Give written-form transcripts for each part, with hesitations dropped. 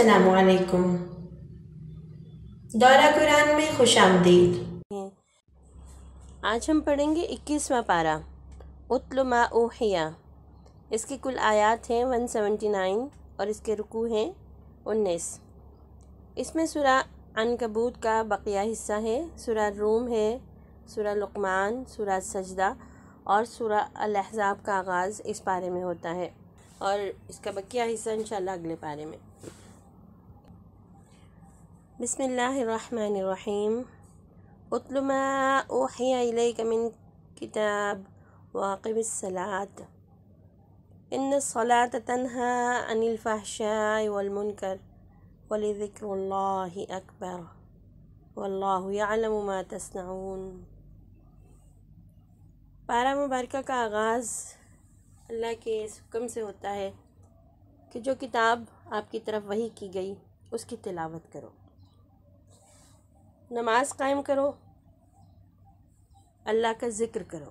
السلام علیکم۔ دورہ قرآن میں خوش آمدید۔ آج ہم پڑھیں گے 21واں پارہ اتل ما اوحیا۔ اس کی کل آیات ہیں 179 اور اس کے رکوع ہیں 19۔ اس میں سورہ عنکبوت کا بقیہ حصہ ہے، سورہ روم ہے، سورہ لقمان، سورہ سجدہ اور سورہ الاحزاب کا آغاز اس پارے میں ہوتا ہے، اور اس کا بقیہ حصہ انشاءاللہ اگلے پارے میں۔ بسم اللہ الرحمن الرحیم۔ اتل ما اوحی الیک من کتاب واقم الصلاۃ ان الصلاۃ تنہی عن الفحشاء والمنکر ولذکر اللہ اکبر واللہ یعلم ما تصنعون۔ پارہ مبارکہ کا آغاز اللہ کے اس حکم سے ہوتا ہے کہ جو کتاب آپ کی طرف وحی کی گئی اس کی تلاوت کرو، نماز قائم کرو، اللہ کا ذکر کرو۔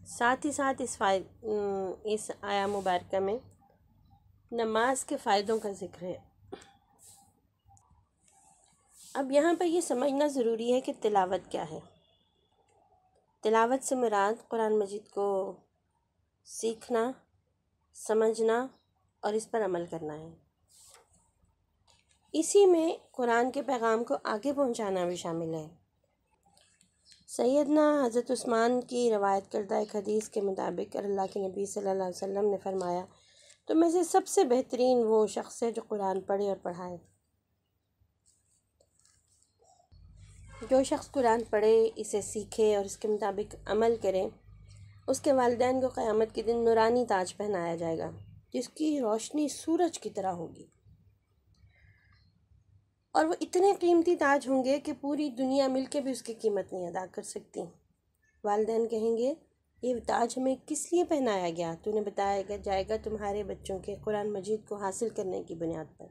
ساتھ ہی ساتھ اس آیہ مبارکہ میں نماز کے فائدوں کا ذکر ہے۔ اب یہاں پر یہ سمجھنا ضروری ہے کہ تلاوت کیا ہے۔ تلاوت سے مراد قرآن مجید کو سیکھنا، سمجھنا اور اس پر عمل کرنا ہے۔ اسی میں قرآن کے پیغام کو آگے پہنچانا بھی شامل ہے۔ سیدنا حضرت عثمان کی روایت کردہ ایک حدیث کے مطابق اللہ کے نبی صلی اللہ علیہ وسلم نے فرمایا، تو میں سے سب سے بہترین وہ شخص ہے جو قرآن پڑھے اور پڑھائے۔ جو شخص قرآن پڑھے، اسے سیکھے اور اس کے مطابق عمل کرے، اس کے والدین کو قیامت کے دن نورانی تاج پہنایا جائے گا جس کی روشنی سورج کی طرح ہوگی، اور وہ اتنے قیمتی تاج ہوں گے کہ پوری دنیا مل کے بھی اس کی قیمت نہیں ادا کر سکتی۔ والدین کہیں گے، یہ تاج ہمیں کس لیے پہنایا گیا؟ تو انہیں بتایا جائے گا تمہارے بچوں کے قرآن مجید کو حاصل کرنے کی بنیاد پر۔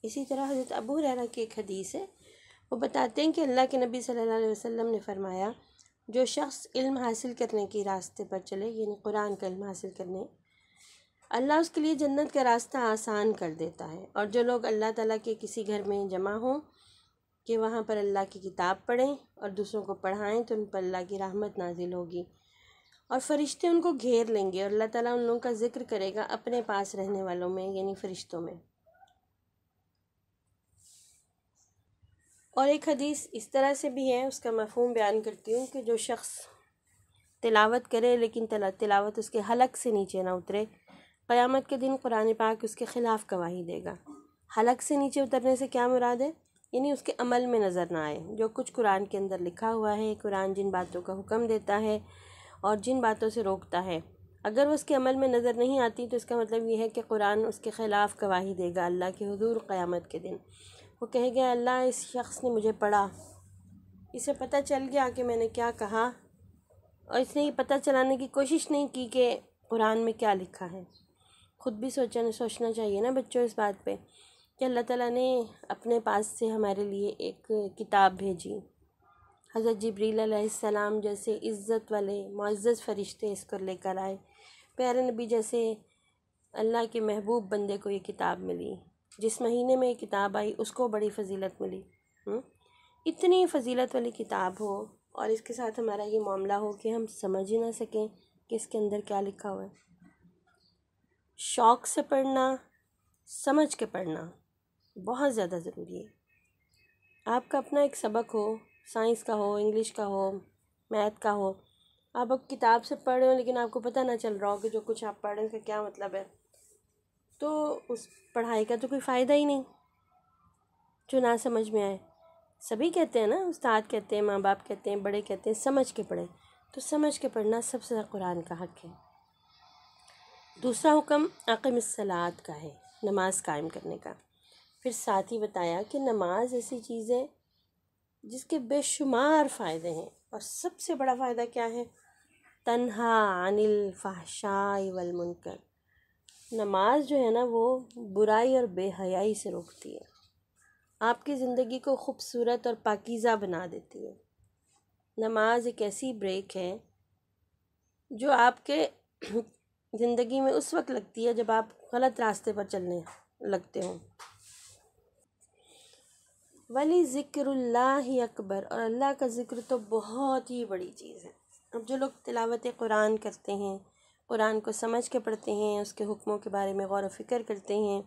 اسی طرح حضرت ابو ہریرہ کی ایک حدیث ہے، وہ بتاتے ہیں کہ اللہ کے نبی صلی اللہ علیہ وسلم نے فرمایا، جو شخص علم حاصل کرنے کی راستے پر چلے، یعنی قرآن کا علم حاصل کرنے، اللہ اس کے لیے جنت کا راستہ آسان کر دیتا ہے۔ اور جو لوگ اللہ تعالیٰ کے کسی گھر میں جمع ہوں کہ وہاں پر اللہ کی کتاب پڑھیں اور دوسروں کو پڑھائیں تو ان پر اللہ کی رحمت نازل ہوگی، اور فرشتے ان کو گھیر لیں گے، اور اللہ تعالیٰ ان لوگوں کا ذکر کرے گا اپنے پاس رہنے والوں میں، یعنی فرشتوں میں۔ اور ایک حدیث اس طرح سے بھی ہے، اس کا مفہوم بیان کرتی ہوں، کہ جو شخص تلاوت کرے لیکن تلاوت اس کے حلق سے نیچے نہ اترے، قیامت کے دن قرآن پاک اس کے خلاف گواہی دے گا۔ حلق سے نیچے اترنے سے کیا مراد ہے؟ یعنی اس کے عمل میں نظر نہ آئے۔ جو کچھ قرآن کے اندر لکھا ہوا ہے، قرآن جن باتوں کا حکم دیتا ہے اور جن باتوں سے روکتا ہے، اگر وہ اس کے عمل میں نظر نہیں آتی تو اس کا مطلب یہ ہے کہ قرآن اس کے خلاف گواہی دے گا اللہ کے حضور قیامت کے دن۔ وہ کہے گا، اللہ اس شخص نے مجھے پڑھا، اسے پتہ چل گیا کہ میں نے کیا کہا، اور اس نے یہ پتہ چلانے کی کوشش نہیں کی کہ قرآن میں کیا لکھا ہے۔ خود بھی سوچنا چاہیے نا بچوں اس بات پہ کہ اللہ تعالیٰ نے اپنے پاس سے ہمارے لیے ایک کتاب بھیجی، حضرت جبریل علیہ السلام جیسے عزت والے معزز فرشتے اس کو لے کر آئے، پیارے نبی جیسے اللہ کے محبوب بندے کو یہ کتاب ملی، جس مہینے میں یہ کتاب آئی اس کو بڑی فضیلت ملی۔ اتنی فضیلت والی کتاب ہو اور اس کے ساتھ ہمارا یہ معاملہ ہو کہ ہم سمجھ ہی نہ سکیں کہ اس کے اندر کیا لکھا ہوا ہے۔ شوق سے پڑھنا، سمجھ کے پڑھنا بہت زیادہ ضروری ہے۔ آپ کا اپنا ایک سبق ہو، سائنس کا ہو، انگلش کا ہو، میتھ کا ہو، آپ اب کتاب سے پڑھ رہے ہو لیکن آپ کو پتہ نہ چل رہا ہو کہ جو کچھ آپ پڑھ رہے ہیں کا کیا مطلب ہے، تو اس پڑھائی کا تو کوئی فائدہ ہی نہیں جو نہ سمجھ میں آئے۔ سبھی کہتے ہیں نا، استاد کہتے ہیں، ماں باپ کہتے ہیں، بڑے کہتے ہیں سمجھ کے پڑھیں، تو سمجھ کے پڑھنا سب سے زیادہ قرآن کا حق ہے۔ دوسرا حکم اقم الصلاۃ کا ہے، نماز قائم کرنے کا۔ پھر ساتھ ہی بتایا کہ نماز ایسی چیز ہے جس کے بے شمار فائدے ہیں، اور سب سے بڑا فائدہ کیا ہے؟ تنہی عن الفحشاء والمنکر۔ نماز جو ہے نا وہ برائی اور بے حیائی سے روکتی ہے، آپ کی زندگی کو خوبصورت اور پاکیزہ بنا دیتی ہے۔ نماز ایک ایسی بریک ہے جو آپ کے زندگی میں اس وقت لگتی ہے جب آپ غلط راستے پر چلنے لگتے ہوں۔ ولی ذکر اللہ اکبر، اور اللہ کا ذکر تو بہت ہی بڑی چیز ہے۔ اب جو لوگ تلاوت قرآن کرتے ہیں، قرآن کو سمجھ کے پڑھتے ہیں، اس کے حکموں کے بارے میں غور و فکر کرتے ہیں،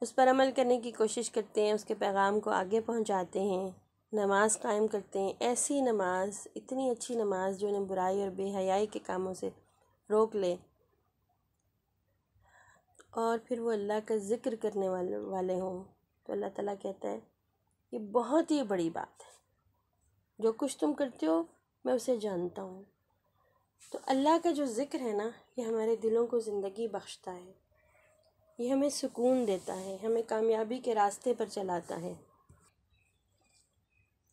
اس پر عمل کرنے کی کوشش کرتے ہیں، اس کے پیغام کو آگے پہنچاتے ہیں، نماز قائم کرتے ہیں، ایسی نماز، اتنی اچھی نماز جو انہیں برائی اور بے حیائی کے کاموں سے روک لے، اور پھر وہ اللہ کا ذکر کرنے والے ہوں، تو اللہ تعالیٰ کہتا ہے یہ بہت ہی بڑی بات ہے، جو کچھ تم کرتے ہو میں اسے جانتا ہوں۔ تو اللہ کا جو ذکر ہے نا، یہ ہمارے دلوں کو زندگی بخشتا ہے، یہ ہمیں سکون دیتا ہے، ہمیں کامیابی کے راستے پر چلاتا ہے۔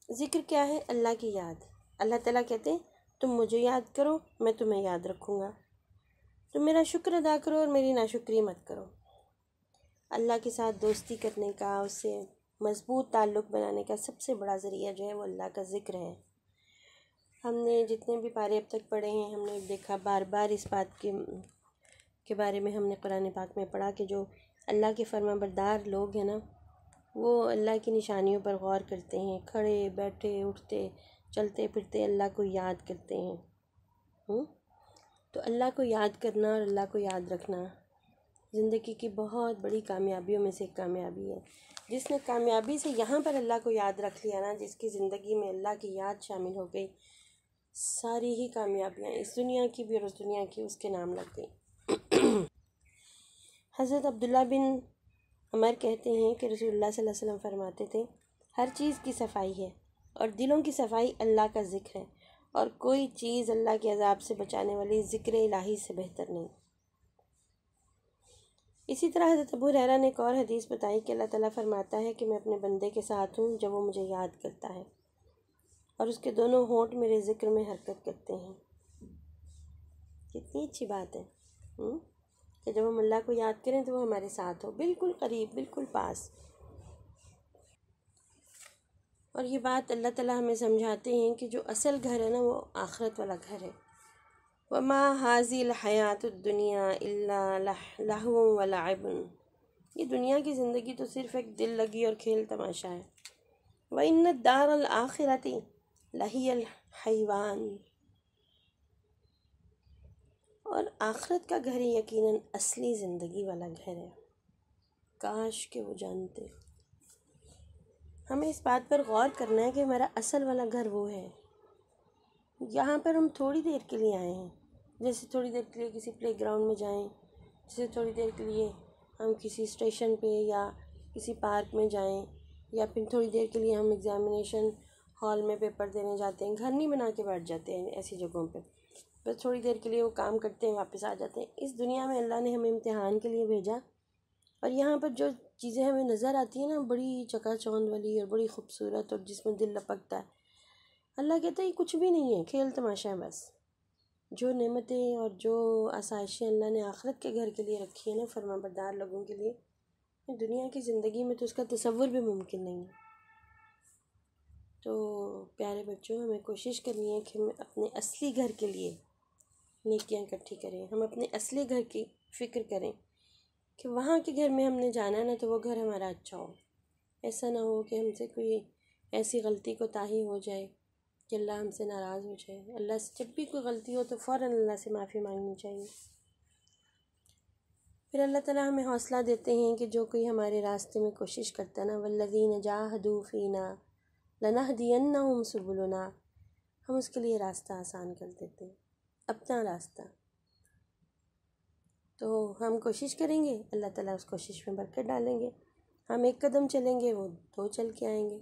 ذکر کیا ہے؟ اللہ کی یاد۔ اللہ تعالیٰ کہتے ہیں تم مجھے یاد کرو، میں تمہیں یاد رکھوں گا، تم میرا شکر ادا کرو اور میری ناشکری مت کرو۔ اللہ کے ساتھ دوستی کرنے کا، اس سے مضبوط تعلق بنانے کا سب سے بڑا ذریعہ جو ہے وہ اللہ کا ذکر ہے۔ ہم نے جتنے بھی پارے اب تک پڑھے ہیں، ہم نے دیکھا بار بار اس بات کے بارے میں ہم نے قرآن پاک میں پڑھا کہ جو اللہ کے فرما بردار لوگ ہیں نا، وہ اللہ کی نشانیوں پر غور کرتے ہیں، کھڑے بیٹھے اٹھتے چلتے پھرتے اللہ کو یاد کرتے ہیں۔ تو اللہ کو یاد کرنا اور اللہ کو یاد رکھنا زندگی کی بہت بڑی کامیابیوں میں سے ایک کامیابی ہے۔ جس نے کامیابی سے یہاں پر اللہ کو یاد رکھ لیا نا، جس کی زندگی میں اللہ کی یاد شامل ہو گئی، ساری ہی کامیابیاں اس دنیا کی بھی اور اس دنیا کی اس کے نام لگ گئی۔ حضرت عبداللہ بن عمر کہتے ہیں کہ رسول اللہ صلی اللہ علیہ وسلم فرماتے تھے ہر چیز کی صفائی ہے اور دلوں کی صفائی اللہ کا ذکر ہے، اور کوئی چیز اللہ کے عذاب سے بچانے والی ذکر الہی سے بہتر نہیں۔ اسی طرح حضرت ابو ہریرہ نے ایک اور حدیث بتائی کہ اللہ تعالیٰ فرماتا ہے کہ میں اپنے بندے کے ساتھ ہوں جب وہ مجھے یاد کرتا ہے، اور اس کے دونوں ہونٹ میرے ذکر میں حرکت کرتے ہیں۔ کتنی اچھی بات ہے کہ جب ہم اللہ کو یاد کریں تو وہ ہمارے ساتھ ہو، بالکل قریب، بالکل پاس۔ اور یہ بات اللہ تعالیٰ ہمیں سمجھاتے ہیں کہ جو اصل گھر ہے نا، وہ آخرت والا گھر ہے۔ وَمَا هَذِهِ الْحَيَاةُ الدُّنْيَا إِلَّا لَهْوٌ وَلَعِبٌ، یہ دنیا کی زندگی تو صرف ایک دل لگی اور کھیل تماشا ہے۔ وَإِنَّ الدَّارَ الْآخِرَةِ لَهِيَ الْحَيْوَانُ، اور آخرت کا گھر یقیناً اصلی زندگی والا گھر ہے۔ کاش کہ وہ جانتے۔ ہمیں اس بات پر غور کرنا ہے کہ ہمارا اصل والا گھر وہ ہے۔ یہاں پر ہم تھوڑی دیر کے لیے آئے ہیں، جیسے تھوڑی دیر کے لیے کسی پلے گراؤنڈ میں جائیں، جیسے تھوڑی دیر کے لیے ہم کسی اسٹیشن پہ یا کسی پارک میں جائیں، یا پھر تھوڑی دیر کے لیے ہم ایگزامینیشن ہال میں پیپر دینے جاتے ہیں۔ گھر نہیں بنا کے بیٹھ جاتے ہیں ایسی جگہوں پہ، بس تھوڑی دیر کے لیے وہ کام کرتے ہیں، واپس آ جاتے ہیں۔ اس دنیا میں اللہ نے ہمیں امتحان کے لیے بھیجا، اور یہاں پر جو چیزیں ہمیں نظر آتی ہیں نا، بڑی چکا چوند والی اور بڑی خوبصورت، اور جس میں دل لپکتا ہے، اللہ کہتا ہے یہ کچھ بھی نہیں ہے، کھیل تماشا ہے بس۔ جو نعمتیں اور جو آسائشیں اللہ نے آخرت کے گھر کے لیے رکھی ہیں نا، فرما بردار لوگوں کے لیے، دنیا کی زندگی میں تو اس کا تصور بھی ممکن نہیں ہے۔ تو پیارے بچوں، ہمیں کوشش کرنی ہے کہ ہم اپنے اصلی گھر کے لیے نیکیاں اکٹھی کریں، ہم اپنے اصلی گھر کی فکر کریں کہ وہاں کے گھر میں ہم نے جانا ہے نا، تو وہ گھر ہمارا اچھا ہو۔ ایسا نہ ہو کہ ہم سے کوئی ایسی غلطی کوتاہی ہو جائے کہ اللہ ہم سے ناراض ہو جائے۔ اللہ سے جب بھی کوئی غلطی ہو تو فوراً اللہ سے معافی مانگنی چاہیے۔ پھر اللہ تعالیٰ ہمیں حوصلہ دیتے ہیں کہ جو کوئی ہمارے راستے میں کوشش کرتا ہے نا، وَالَّذِينَ جَاهَدُوا فِينَا لَنَهْدِيَنَّهُمْ سُبُلُنَا، ہم اس کے لیے راستہ آسان کر دیتے ہیں، اپنا راستہ۔ تو ہم کوشش کریں گے، اللہ تعالیٰ اس کوشش میں برکت ڈالیں گے۔ ہم ایک قدم چلیں گے، وہ دو چل کے آئیں گے۔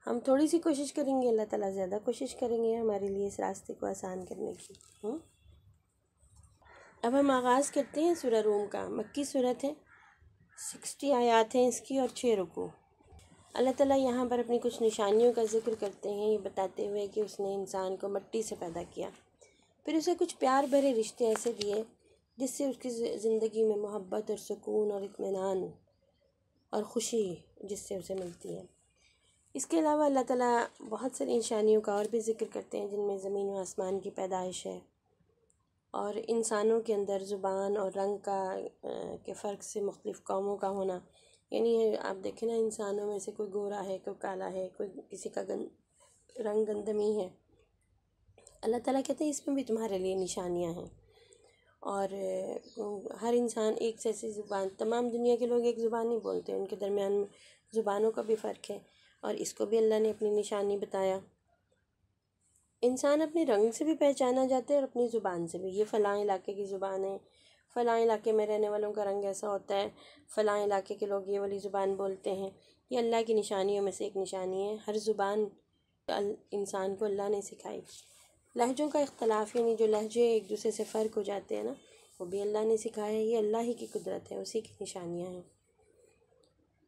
ہم تھوڑی سی کوشش کریں گے، اللہ تعالیٰ زیادہ کوشش کریں گے ہمارے لیے اس راستے کو آسان کرنے کی۔ اب ہم آغاز کرتے ہیں سورہ روم کا۔ مکی صورت ہے، 60 آیات ہیں اس کی اور 6 رکوع۔ اللہ تعالیٰ یہاں پر اپنی کچھ نشانیوں کا ذکر کرتے ہیں، یہ بتاتے ہوئے کہ اس نے انسان کو مٹی سے پیدا کیا، پھر اسے کچھ پیار بھرے رشتے ایسے دیے جس سے اس کی زندگی میں محبت اور سکون اور اطمینان اور خوشی جس سے اسے ملتی ہے۔ اس کے علاوہ اللہ تعالیٰ بہت ساری نشانیوں کا اور بھی ذکر کرتے ہیں، جن میں زمین و آسمان کی پیدائش ہے، اور انسانوں کے اندر زبان اور رنگ کے فرق سے مختلف قوموں کا ہونا، یعنی آپ دیکھیں نا، انسانوں میں سے کوئی گورا ہے، کوئی کالا ہے، کوئی کسی کا رنگ گندمی ہے، اللہ تعالیٰ کہتے ہیں اس میں بھی تمہارے لیے نشانیاں ہیں۔ اور ہر انسان ایک جیسی زبان، تمام دنیا کے لوگ ایک زبان نہیں بولتے، ان کے درمیان میں زبانوں کا بھی فرق ہے، اور اس کو بھی اللہ نے اپنی نشانی بتایا۔ انسان اپنے رنگ سے بھی پہچانا جاتا ہے اور اپنی زبان سے بھی، یہ فلاں علاقے کی زبان ہے، فلاں علاقے میں رہنے والوں کا رنگ ایسا ہوتا ہے، فلاں علاقے کے لوگ یہ والی زبان بولتے ہیں۔ یہ اللہ کی نشانیوں میں سے ایک نشانی ہے۔ ہر زبان انسان کو اللہ نے سکھائی۔ لہجوں کا اختلاف، یعنی جو لہجے ایک دوسرے سے فرق ہو جاتے ہیں نا، وہ بھی اللہ نے سکھایا، یہ اللہ ہی کی قدرت ہے، اسی کی نشانیاں ہیں۔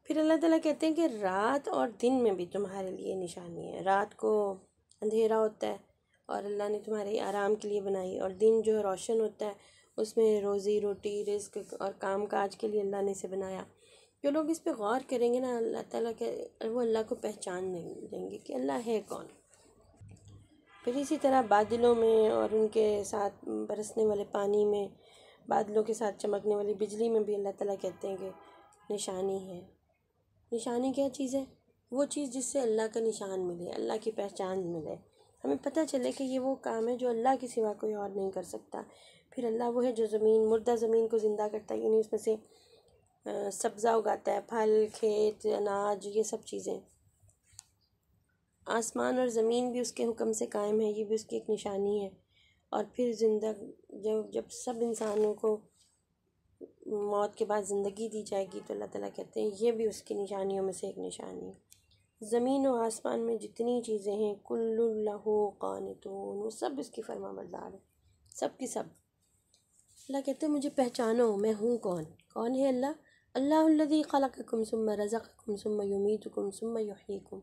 پھر اللہ تعالیٰ کہتے ہیں کہ رات اور دن میں بھی تمہارے لیے نشانی ہے۔ رات کو اندھیرا ہوتا ہے اور اللہ نے تمہارے آرام کے لیے بنائی، اور دن جو روشن ہوتا ہے اس میں روزی روٹی، رزق اور کام کاج کے لیے اللہ نے اسے بنایا۔ جو لوگ اس پہ غور کریں گے نا، اللہ تعالیٰ کے، وہ اللہ کو پہچان دیں گے کہ اللہ ہے کون۔ پھر اسی طرح بادلوں میں اور ان کے ساتھ برسنے والے پانی میں، بادلوں کے ساتھ چمکنے والی بجلی میں بھی اللہ تعالیٰ کہتے ہیں کہ نشانی ہے۔ نشانی کیا چیز ہے؟ وہ چیز جس سے اللہ کا نشان ملے، اللہ کی پہچان ملے، ہمیں پتہ چلے کہ یہ وہ کام ہے جو اللہ کے سوا کوئی اور نہیں کر سکتا۔ پھر اللہ وہ ہے جو مردہ زمین کو زندہ کرتا ہے، یعنی اس میں سے سبزہ اگاتا ہے، پھل، کھیت، اناج، یہ سب چیزیں۔ آسمان اور زمین بھی اس کے حکم سے قائم ہے، یہ بھی اس کی ایک نشانی ہے۔ اور پھر جب سب انسانوں کو موت کے بعد زندگی دی جائے گی تو اللہ تعالیٰ کہتے ہیں یہ بھی اس کی نشانیوں میں سے ایک نشانی ہے۔ زمین و آسمان میں جتنی چیزیں ہیں، کل لہ قانتون، وہ سب اس کی فرما بردار ہیں، سب کی سب۔ اللہ کہتے ہیں مجھے پہچانو، میں ہوں کون؟ کون ہے اللہ؟ اللہ الذی خلقکم ثم رزقکم ثم یمیتکم ثم یحییکم۔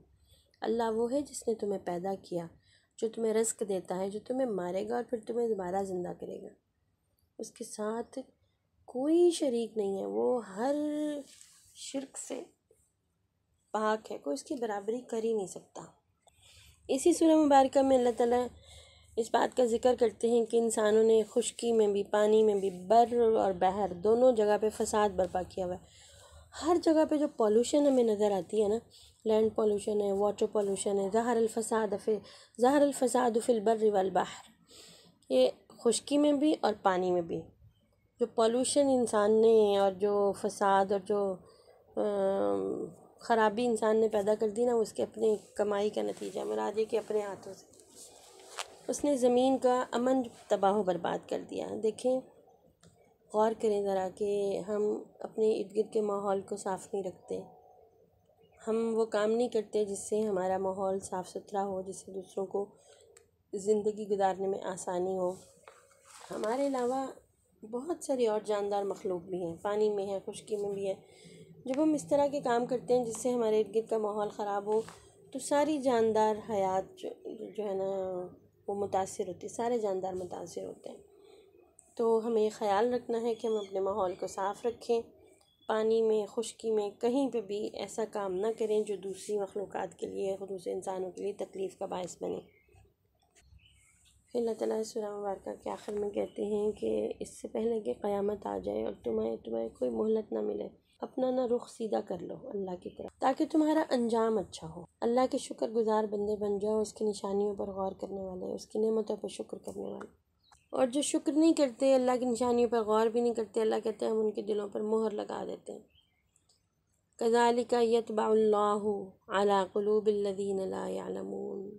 اللہ وہ ہے جس نے تمہیں پیدا کیا، جو تمہیں رزق دیتا ہے، جو تمہیں مارے گا اور پھر تمہیں دوبارہ زندہ کرے گا۔ اس کے ساتھ کوئی شریک نہیں ہے، وہ ہر شرک سے پاک ہے، کوئی اس کی برابری کر ہی نہیں سکتا۔ اسی سورہ مبارکہ میں اللہ تعالیٰ اس بات کا ذکر کرتے ہیں کہ انسانوں نے خشکی میں بھی، پانی میں بھی، بر اور بحر دونوں جگہ پہ فساد برپا کیا ہوا ہے۔ ہر جگہ پہ جو پولوشن ہمیں نظر آتی ہے نا، لینڈ پولوشن ہے، واٹر پولوشن ہے، ظہر الفساد فی البر والبحر، یہ خشکی میں بھی اور پانی میں بھی جو پولوشن انسان نے اور جو فساد اور جو خرابی انسان نے پیدا کر دی نا، اس کے اپنے کمائی کا نتیجہ، مراد ہے کہ اپنے ہاتھوں سے اس نے زمین کا امن تباہ و برباد کر دیا۔ دیکھیں، غور کریں ذرا کہ ہم اپنے ارد گرد کے ماحول کو صاف نہیں رکھتے، ہم وہ کام نہیں کرتے جس سے ہمارا ماحول صاف ستھرا ہو، جس سے دوسروں کو زندگی گزارنے میں آسانی ہو۔ ہمارے علاوہ بہت ساری اور جاندار مخلوق بھی ہیں، پانی میں ہیں، خشکی میں بھی ہیں۔ جب ہم اس طرح کے کام کرتے ہیں جس سے ہمارے ارد گرد کا ماحول خراب ہو تو ساری جاندار حیات جو ہے نا وہ متاثر ہوتی ہے، سارے جاندار متاثر ہوتے ہیں۔ تو ہمیں یہ خیال رکھنا ہے کہ ہم اپنے ماحول کو صاف رکھیں، پانی میں، خشکی میں، کہیں پہ بھی ایسا کام نہ کریں جو دوسری مخلوقات کے لیے، دوسرے انسانوں کے لیے تکلیف کا باعث بنے۔ پھر اللہ تعالیٰ سورہ مبارکہ کے آخر میں کہتے ہیں کہ اس سے پہلے کہ قیامت آ جائے اور تمہیں کوئی مہلت نہ ملے، اپنا نہ رخ سیدھا کر لو اللہ کی طرف تاکہ تمہارا انجام اچھا ہو۔ اللہ کے شکر گزار بندے بن جاؤ، اس کی نشانیوں پر غور کرنے والے، اس کی نعمتوں پر شکر کرنے والے۔ اور جو شکر نہیں کرتے، اللہ کی نشانیوں پر غور بھی نہیں کرتے، اللہ کہتے ہیں ہم ان کے دلوں پر مہر لگا دیتے ہیں۔ كَذَلِكَ يَطْبَعُ اللَّهُ عَلَىٰ قُلُوبِ الَّذِينَ لَا يَعْلَمُونَ۔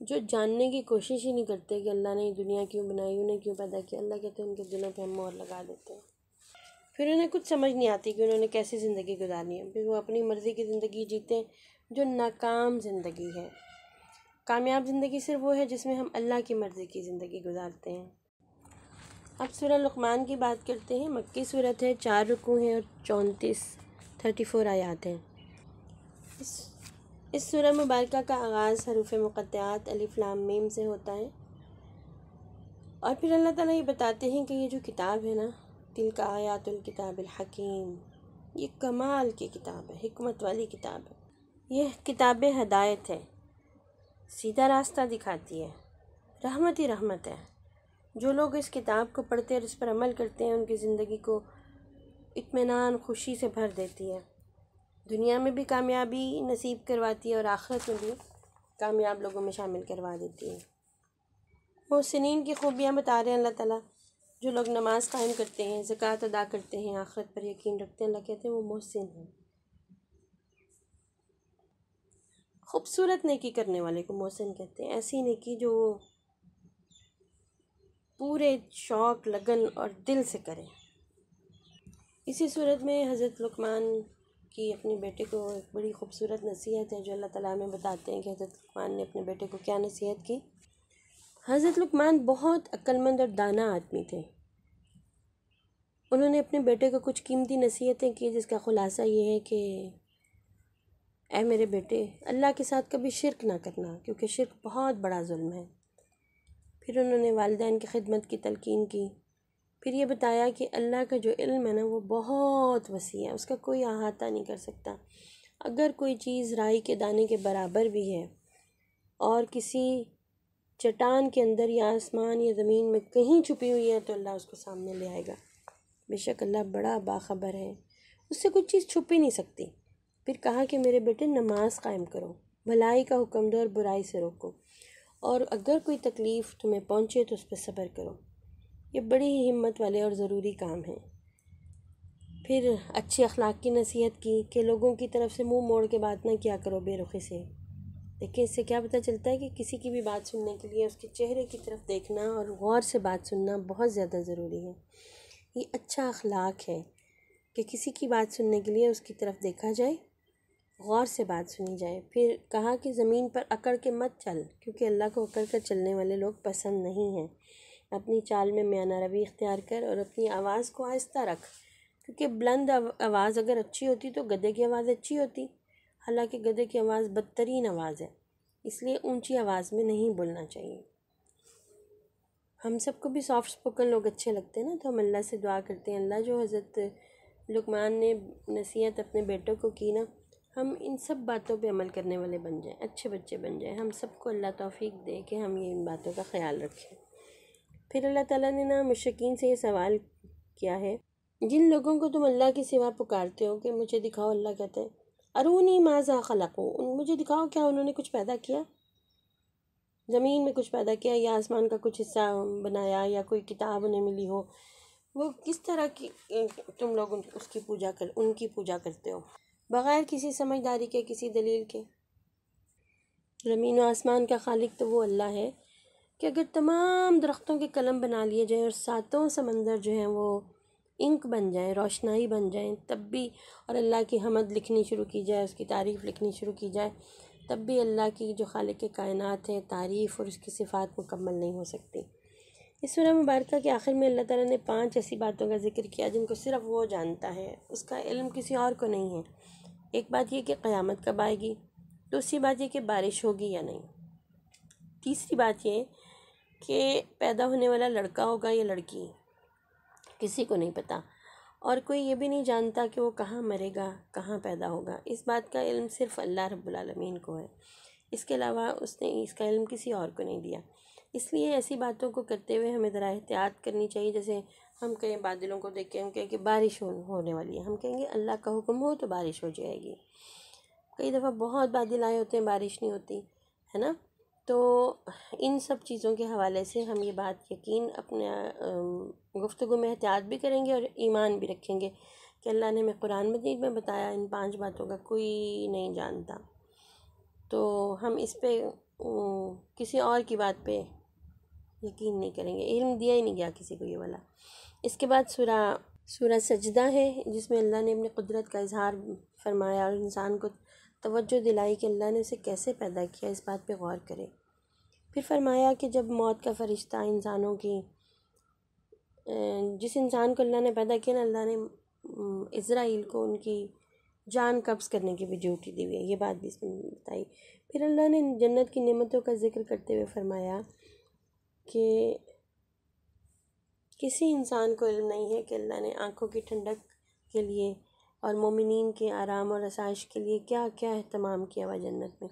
جو جاننے کی کوشش ہی نہیں کرتے کہ اللہ نے یہ دنیا کیوں بنائی، انہیں کیوں پیدا کیا، اللہ کہتے ہیں ان کے دلوں پہ ہم مہر لگا دیتے ہیں۔ پھر انہیں کچھ سمجھ نہیں آتی کہ انہوں نے کیسی زندگی گزارنی ہے، پھر وہ اپنی مرضی کی زندگی جیتے ہیں جو ناکام زندگی ہے۔ کامیاب زندگی صرف وہ ہے جس میں ہم اللہ کی مرضی کی زندگی گزارتے ہیں۔ اب سورہ لقمان کی بات کرتے ہیں۔ مکی صورت ہے، 4 رکوع ہیں اور 34 آیات ہیں۔ اس سورہ مبارکہ کا آغاز حروف مقطعات الف لام میم سے ہوتا ہے، اور پھر اللہ تعالیٰ یہ بتاتے ہیں کہ یہ جو کتاب ہے نا، تلک آیات الکتاب الحکیم، یہ کمال کی کتاب ہے، حکمت والی کتاب ہے۔ یہ کتاب ہدایت ہے، سیدھا راستہ دکھاتی ہے، رحمت ہی رحمت ہے۔ جو لوگ اس کتاب کو پڑھتے ہیں اور اس پر عمل کرتے ہیں ان کی زندگی کو اطمینان خوشی سے بھر دیتی ہے، دنیا میں بھی کامیابی نصیب کرواتی ہے اور آخرت میں بھی کامیاب لوگوں میں شامل کروا دیتی ہے۔ محسنین کی خوبیاں بتا رہے ہیں اللہ تعالیٰ، جو لوگ نماز قائم کرتے ہیں، زکوٰۃ ادا کرتے ہیں، آخرت پر یقین رکھتے ہیں، اللہ کہتے ہیں وہ محسن ہیں۔ خوبصورت نیکی کرنے والے کو محسن کہتے ہیں، ایسی نیکی جو پورے شوق لگن اور دل سے کریں۔ اسی صورت میں حضرت لقمان کی اپنے بیٹے کو ایک بڑی خوبصورت نصیحت ہے جو اللہ تعالیٰ ہمیں بتاتے ہیں کہ حضرت لقمان نے اپنے بیٹے کو کیا نصیحت کی۔ حضرت لقمان بہت عقلمند اور دانا آدمی تھے۔ انہوں نے اپنے بیٹے کو کچھ قیمتی نصیحتیں کی جس کا خلاصہ یہ ہے کہ اے میرے بیٹے، اللہ کے ساتھ کبھی شرک نہ کرنا کیونکہ شرک بہت بڑا ظلم ہے۔ پھر انہوں نے والدین کی خدمت کی تلقین کی، پھر یہ بتایا کہ اللہ کا جو علم ہے نا وہ بہت وسیع ہے، اس کا کوئی احاطہ نہیں کر سکتا۔ اگر کوئی چیز رائی کے دانے کے برابر بھی ہے اور کسی چٹان کے اندر یا آسمان یا زمین میں کہیں چھپی ہوئی ہے تو اللہ اس کو سامنے لے آئے گا۔ بے شک اللہ بڑا باخبر ہے، اس سے کچھ چیز چھپ ہی نہیں سکتی۔ پھر کہا کہ میرے بیٹے نماز قائم کرو، بھلائی کا حکم دو اور برائی سے روکو، اور اگر کوئی تکلیف تمہیں پہنچے تو اس پہ صبر کرو۔ یہ بڑی ہی ہمت والے اور ضروری کام ہیں۔ پھر اچھی اخلاق کی نصیحت کی کہ لوگوں کی طرف سے منہ موڑ کے بات نہ کیا کرو بے رخی سے۔ دیکھیں اس سے کیا پتہ چلتا ہے کہ کسی کی بھی بات سننے کے لیے اس کے چہرے کی طرف دیکھنا اور غور سے بات سننا بہت زیادہ ضروری ہے۔ یہ اچھا اخلاق ہے کہ کسی کی بات سننے کے لیے اس کی طرف دیکھا جائے، غور سے بات سنی جائے۔ پھر کہا کہ زمین پر اکڑ کے مت چل کیونکہ اللہ کو اکڑ کر چلنے والے لوگ پسند نہیں ہیں۔ اپنی چال میں میانہ روی اختیار کر اور اپنی آواز کو آہستہ رکھ، کیونکہ بلند آواز اگر اچھی ہوتی تو گدھے کی آواز اچھی ہوتی، حالانکہ گدھے کی آواز بدترین آواز ہے، اس لیے اونچی آواز میں نہیں بولنا چاہیے۔ ہم سب کو بھی سافٹ اسپوکن لوگ اچھے لگتے ہیں نا، تو ہم اللہ سے دعا کرتے ہیں اللہ جو حضرت لقمان نے نصیحت اپنے بیٹوں کو کی نا، ہم ان سب باتوں پہ عمل کرنے والے بن جائیں، اچھے بچے بن جائیں۔ ہم سب کو اللہ توفیق دے کہ ہم یہ ان باتوں کا خیال رکھیں۔ پھر اللہ تعالیٰ نے نا مشرکین سے یہ سوال کیا ہے، جن لوگوں کو تم اللہ کے سوا پکارتے ہو کہ مجھے دکھاؤ، اللہ کہتے ہیں ارونی ماذا خلقوا، مجھے دکھاؤ کیا انہوں نے کچھ پیدا کیا، زمین میں کچھ پیدا کیا یا آسمان کا کچھ حصہ بنایا یا کوئی کتاب انہیں ملی ہو، وہ کس طرح کی تم لوگ ان کی پوجا کرتے ہو بغیر کسی سمجھداری کے، کسی دلیل کے۔ زمین و آسمان کا خالق تو وہ اللہ ہے کہ اگر تمام درختوں کے قلم بنا لیے جائیں اور ساتوں سمندر جو ہیں وہ انک بن جائیں، روشنائی بن جائیں، تب بھی، اور اللہ کی حمد لکھنی شروع کی جائے، اس کی تعریف لکھنی شروع کی جائے، تب بھی اللہ کی جو خالق کائنات ہے تعریف اور اس کی صفات مکمل نہیں ہو سکتی۔ اس سورہ مبارکہ کے آخر میں اللہ تعالیٰ نے 5 ایسی باتوں کا ذکر کیا جن کو صرف وہ جانتا ہے، اس کا علم کسی اور کو نہیں ہے۔ ایک بات یہ کہ قیامت کب آئے گی، دوسری بات یہ کہ بارش ہوگی یا نہیں، تیسری بات یہ کہ پیدا ہونے والا لڑکا ہوگا یا لڑکی، کسی کو نہیں پتہ، اور کوئی یہ بھی نہیں جانتا کہ وہ کہاں مرے گا، کہاں پیدا ہوگا۔ اس بات کا علم صرف اللہ رب العالمین کو ہے، اس کے علاوہ اس نے اس کا علم کسی اور کو نہیں دیا۔ اس لیے ایسی باتوں کو کرتے ہوئے ہمیں ذرا احتیاط کرنی چاہیے۔ جیسے ہم کہیں بادلوں کو دیکھ کے ہم کہیں کہ بارش ہونے والی ہے، ہم کہیں گے اللہ کا حکم ہو تو بارش ہو جائے گی۔ کئی دفعہ بہت بادل آئے ہوتے ہیں، بارش نہیں ہوتی ہے نا۔ تو ان سب چیزوں کے حوالے سے ہم یہ بات یقین اپنے گفتگو میں احتیاط بھی کریں گے اور ایمان بھی رکھیں گے کہ اللہ نے ہمیں قرآن مجید میں بتایا ان 5 باتوں کا کوئی نہیں جانتا، تو ہم اس پہ کسی اور کی بات پہ یقین نہیں کریں گے، علم دیا ہی نہیں گیا کسی کو یہ والا۔ اس کے بعد سورہ سجدہ ہے جس میں اللہ نے اپنی قدرت کا اظہار فرمایا اور انسان کو توجہ دلائی کہ اللہ نے اسے کیسے پیدا کیا، اس بات پہ غور کرے۔ پھر فرمایا کہ جب موت کا فرشتہ انسانوں کی، جس انسان کو اللہ نے پیدا کیا نا، اللہ نے اسرائیل کو ان کی جان قبض کرنے کی بھی ڈیوٹی دی ہوئی ہے، یہ بات بھی اس میں بتائی۔ پھر اللہ نے جنت کی نعمتوں کا ذکر کرتے ہوئے فرمایا کہ کسی انسان کو علم نہیں ہے کہ اللہ نے آنکھوں کی ٹھنڈک کے لیے اور مومنین کے آرام اور آسائش کے لیے کیا کیا اہتمام کیا ہوا جنت میں۔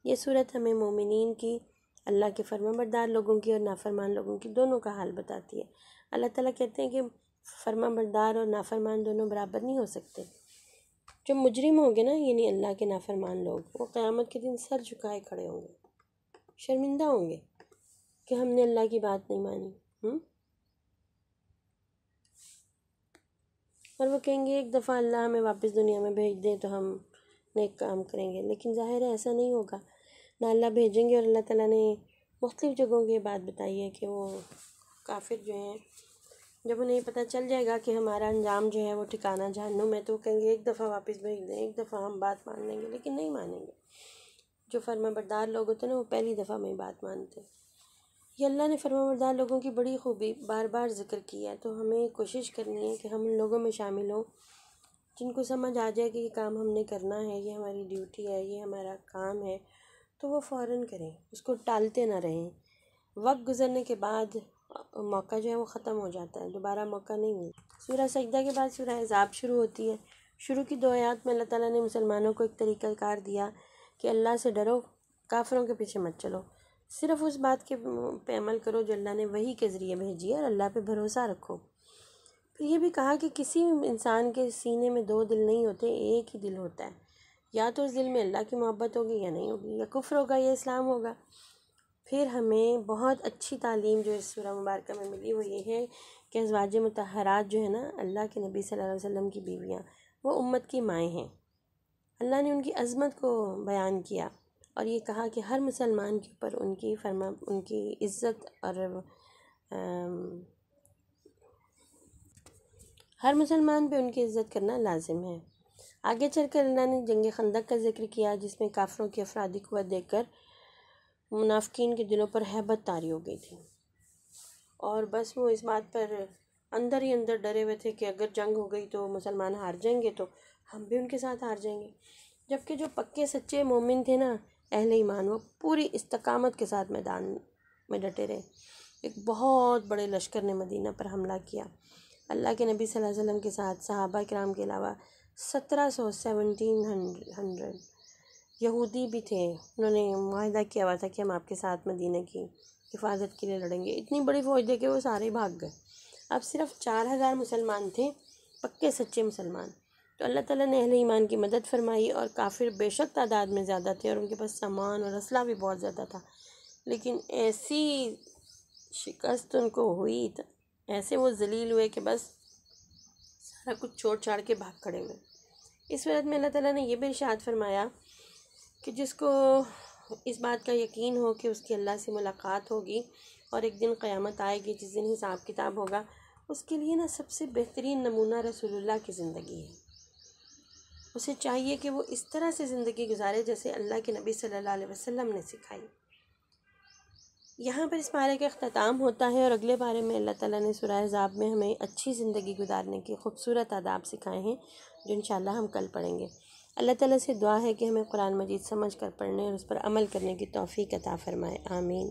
یہ صورت ہمیں مومنین کی اللہ کے فرما بردار لوگوں کی اور نافرمان لوگوں کی دونوں کا حال بتاتی ہے۔ اللہ تعالیٰ کہتے ہیں کہ فرما بردار اور نافرمان دونوں برابر نہیں ہو سکتے۔ جو مجرم ہوں گے نا، یعنی اللہ کے نافرمان لوگ، وہ قیامت کے دن سر جھکائے کھڑے ہوں گے، شرمندہ ہوں گے کہ ہم نے اللہ کی بات نہیں مانی۔ اور وہ کہیں گے ایک دفعہ اللہ ہمیں واپس دنیا میں بھیج دیں تو ہم نیک کام کریں گے، لیکن ظاہر ہے ایسا نہیں ہوگا، نہ اللہ بھیجیں گے۔ اور اللہ تعالیٰ نے مختلف جگہوں کی بات بتائی ہے کہ وہ کافر جو ہیں، جب انہیں پتہ چل جائے گا کہ ہمارا انجام جو ہے وہ ٹھکانہ جہنم ہے، تو کہیں گے ایک دفعہ واپس بھیج دیں، ایک دفعہ ہم بات مان لیں گے، لیکن نہیں مانیں گے۔ جو فرما بردار لوگ ہوتے ہیں نا، وہ پہلی دفعہ میں بات مانتے ہیں۔ یہ اللہ نے فرما بردار لوگوں کی بڑی خوبی بار بار ذکر کی ہے، تو ہمیں کوشش کرنی ہے کہ ہم ان لوگوں میں شامل ہوں جن کو سمجھ آ جائے کہ یہ کام ہم نے کرنا ہے، یہ ہماری ڈیوٹی ہے، یہ ہمارا کام ہے، تو وہ فوراً کریں، اس کو ٹالتے نہ رہیں۔ وقت گزرنے کے بعد موقع جو ہے وہ ختم ہو جاتا ہے، دوبارہ موقع نہیں ملتا۔ سورہ سجدہ کے بعد سورہ احزاب شروع ہوتی ہے۔ شروع کی 2 آیات میں اللہ تعالیٰ نے مسلمانوں کو ایک طریقہ کار دیا کہ اللہ سے ڈرو، کافروں کے پیچھے مت چلو، صرف اس بات کے پہ عمل کرو جو اللہ نے وحی کے ذریعے بھیجی ہے، اور اللہ پہ بھروسہ رکھو۔ پھر یہ بھی کہا کہ کسی انسان کے سینے میں 2 دل نہیں ہوتے، ایک ہی دل ہوتا ہے، یا تو اس دل میں اللہ کی محبت ہوگی یا نہیں ہوگی، یا کفر ہوگا یا اسلام ہوگا۔ پھر ہمیں بہت اچھی تعلیم جو اس سورہ مبارکہ میں ملی وہ یہ ہے کہ ازواج مطہرات جو ہے نا، اللہ کے نبی صلی اللہ علیہ وسلم کی بیویاں، وہ امت کی مائیں ہیں۔ اللہ نے ان کی عظمت کو بیان کیا اور یہ کہا کہ ہر مسلمان کے اوپر ان کی عزت اور ہر مسلمان پہ ان کی عزت کرنا لازم ہے۔ آگے چل کر اللہ نے جنگ خندق کا ذکر کیا، جس میں کافروں کی افرادی قوت دیکھ کر منافقین کے دلوں پر ہیبت طاری ہو گئی تھی، اور بس وہ اس بات پر اندر ہی اندر ڈرے ہوئے تھے کہ اگر جنگ ہو گئی تو مسلمان ہار جائیں گے تو ہم بھی ان کے ساتھ ہار جائیں گے۔ جبکہ جو پکے سچے مومن تھے نا، اہل ایمان، وہ پوری استقامت کے ساتھ میدان میں ڈٹے رہے۔ ایک بہت بڑے لشکر نے مدینہ پر حملہ کیا۔ اللہ کے نبی صلی اللہ علیہ وسلم کے ساتھ صحابہ کرام کے علاوہ 1700 یہودی بھی تھے، انہوں نے معاہدہ کیا ہوا تھا کہ ہم آپ کے ساتھ مدینہ کی حفاظت کے لیے لڑیں گے۔ اتنی بڑی فوج دے کے وہ سارے بھاگ گئے۔ اب صرف 4000 مسلمان تھے، پکے سچے مسلمان۔ تو اللہ تعالیٰ نے اہل ایمان کی مدد فرمائی، اور کافر بے شک تعداد میں زیادہ تھے اور ان کے پاس سامان اور اسلحہ بھی بہت زیادہ تھا، لیکن ایسی شکست ان کو ہوئی، ایسے وہ ذلیل ہوئے کہ بس سارا کچھ چھوڑ چھاڑ کے بھاگ کھڑے ہوئے۔ اس صورت میں اللہ تعالیٰ نے یہ بھی ارشاد فرمایا کہ جس کو اس بات کا یقین ہو کہ اس کی اللہ سے ملاقات ہوگی اور ایک دن قیامت آئے گی جس دن حساب کتاب ہوگا، اس کے لیے نا سب سے بہترین نمونہ رسول اللہ کی زندگی ہے۔ اسے چاہیے کہ وہ اس طرح سے زندگی گزارے جیسے اللہ کے نبی صلی اللہ علیہ وسلم نے سکھائی۔ یہاں پر اس پارے کا اختتام ہوتا ہے، اور اگلے پارے میں اللہ تعالیٰ نے سورہ احزاب میں ہمیں اچھی زندگی گزارنے کے خوبصورت آداب سکھائے ہیں، جو انشاءاللہ ہم کل پڑھیں گے۔ اللہ تعالیٰ سے دعا ہے کہ ہمیں قرآن مجید سمجھ کر پڑھنے اور اس پر عمل کرنے کی توفیق عطا فرمائے، آمین۔